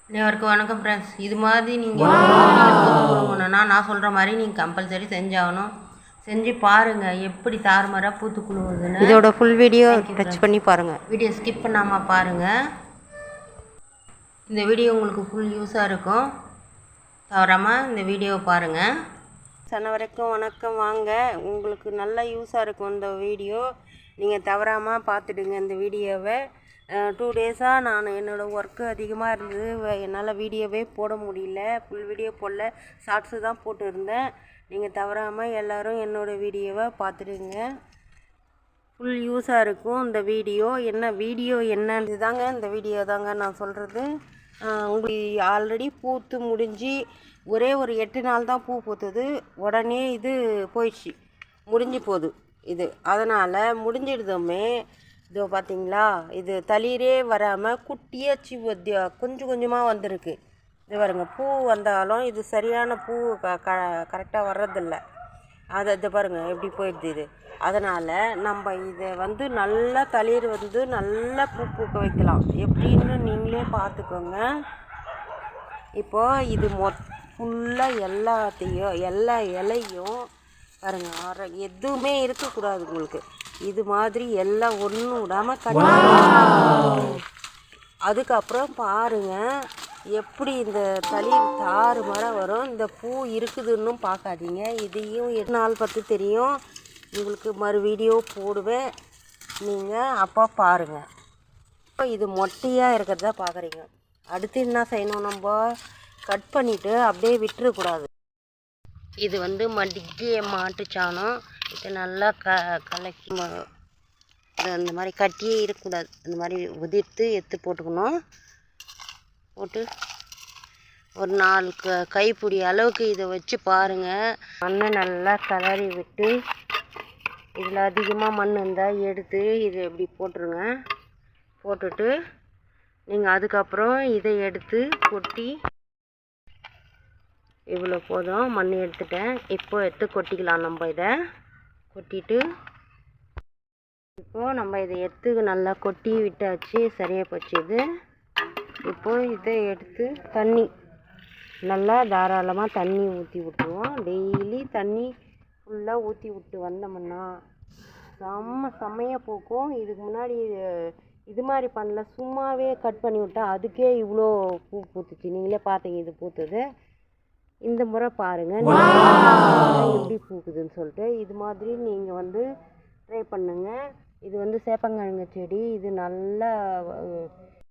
அனைவருக்கும் வணக்கம் ஃப்ரெண்ட்ஸ். இது மாதிரி நீங்கள் பூத்து குலுங்கணுன்னா நான் சொல்கிற மாதிரி நீங்கள் கம்பல்சரி செஞ்சாகணும். செஞ்சு பாருங்கள் எப்படி தாறுமாறாக பூத்து குலுங்குதுன்னு. இதோட ஃபுல் வீடியோ டச் பண்ணி பாருங்கள். வீடியோ ஸ்கிப் பண்ணாமல் பாருங்கள். இந்த வீடியோ உங்களுக்கு ஃபுல் யூஸாக இருக்கும். தவறாமல் இந்த வீடியோவை பாருங்கள். அனைவருக்கும் வணக்கம். வாங்க, உங்களுக்கு நல்லா யூஸாக இருக்கும் இந்த வீடியோ. நீங்கள் தவறாமல் பார்த்துடுங்க இந்த வீடியோவை. 2 டேஸாக நான் என்னோடய ஒர்க்கு அதிகமாக இருந்தது, என்னால் வீடியோவே போட முடியல. ஃபுல் வீடியோ போடல, ஷார்ட்ஸு தான் போட்டு இருந்தேன். நீங்கள் தவறாமல் எல்லோரும் என்னோடய வீடியோவை பார்த்துடுங்க. ஃபுல் யூஸாக இருக்கும் இந்த வீடியோ. வீடியோ என்னன்னு தாங்க இந்த வீடியோ தாங்க நான் சொல்கிறது. உங்களுக்கு ஆல்ரெடி பூத்து முடிஞ்சு ஒரே ஒரு 8 நாள் தான் பூ பூத்துது. உடனே இது போயிடுச்சு, முடிஞ்சு போகுது இது. அதனால் முடிஞ்சிடுதுமே. இதோ பார்த்தீங்களா, இது தளிரே வராமல் குட்டியாச்சு கொஞ்சம் கொஞ்சமாக வந்திருக்கு. இது பாருங்க, பூ வந்தாலும் இது சரியான பூ கரெக்டாக வர்றதில்ல. இது பாருங்கள் எப்படி போயிடுது இது. அதனால் நம்ம இதை நல்லா தளிர் நல்லா பூ பூக்க வைக்கலாம். எப்படின்னு நீங்களே பார்த்துக்கோங்க. இப்போது இது ஃபுல்லாக எல்லாத்தையும் எல்லா இலையும் பாருங்கள், எதுவுமே இருக்கக்கூடாது உங்களுக்கு. இது மாதிரி எல்லாம் ஒன்றும் விடாமல் கட்டி. அதுக்கப்புறம் பாருங்கள் எப்படி இந்த தளிர் தாறுமாறாக வரும். இந்த பூ இருக்குதுன்னு பார்க்காதீங்க. இதையும் 8 நாள் பற்றி தெரியும் உங்களுக்கு. மறு வீடியோ போடுவேன், நீங்கள் அப்போ பாருங்கள். இப்போ இது மொட்டையாக இருக்கிறத பார்க்குறீங்க. அடுத்து என்ன செய்யணும், நம்ம கட் பண்ணிவிட்டு அப்படியே விட்டுறக்கூடாது. இது மடிக்கிய மாட்டுச்சாணம். இதை நல்லா கலக்கி இந்த மாதிரி கட்டியே இருக்கக்கூடாது. இந்த மாதிரி உதிர்த்து எடுத்து போட்டுக்கணும். போட்டு ஒரு 4 கைப்பிடி அளவுக்கு இதை வச்சு பாருங்கள். மண்ணை நல்லா கிளறி விட்டு, இதில் அதிகமாக மண் இருந்தால் எடுத்து இதை எப்படி போட்டுருங்க. போட்டுட்டு நீங்கள் அதுக்கப்புறம் இதை எடுத்து கொட்டி, இவ்வளோ போதும் மண் எடுத்துட்டேன். இப்போ எடுத்து கொட்டிக்கலாம். நம்ம இதை கொட்டிட்டு இப்போது நம்ம இதை எடுத்து நல்லா கொட்டி விட்டாச்சு, சரியாக போச்சு இது. இப்போது இதை எடுத்து தண்ணி நல்லா தாராளமாக தண்ணி ஊற்றி விட்டுருவோம். டெய்லி தண்ணி ஃபுல்லாக ஊற்றி விட்டு வந்தோம்னா செம்மையாக பூக்கும். இதுக்கு முன்னாடி இது மாதிரி பண்ணல, சும்மாவே கட் பண்ணி விட்டா அதுக்கே இவ்வளோ பூ பூத்துச்சு. நீங்களே பார்த்தீங்க இது பூத்துது. இந்த முறை பாருங்கள் எப்படி பூக்குதுன்னு சொல்லிட்டு. இது மாதிரி நீங்கள் ட்ரை பண்ணுங்கள். இது சேப்பங்கிழங்கு செடி. இது நல்லா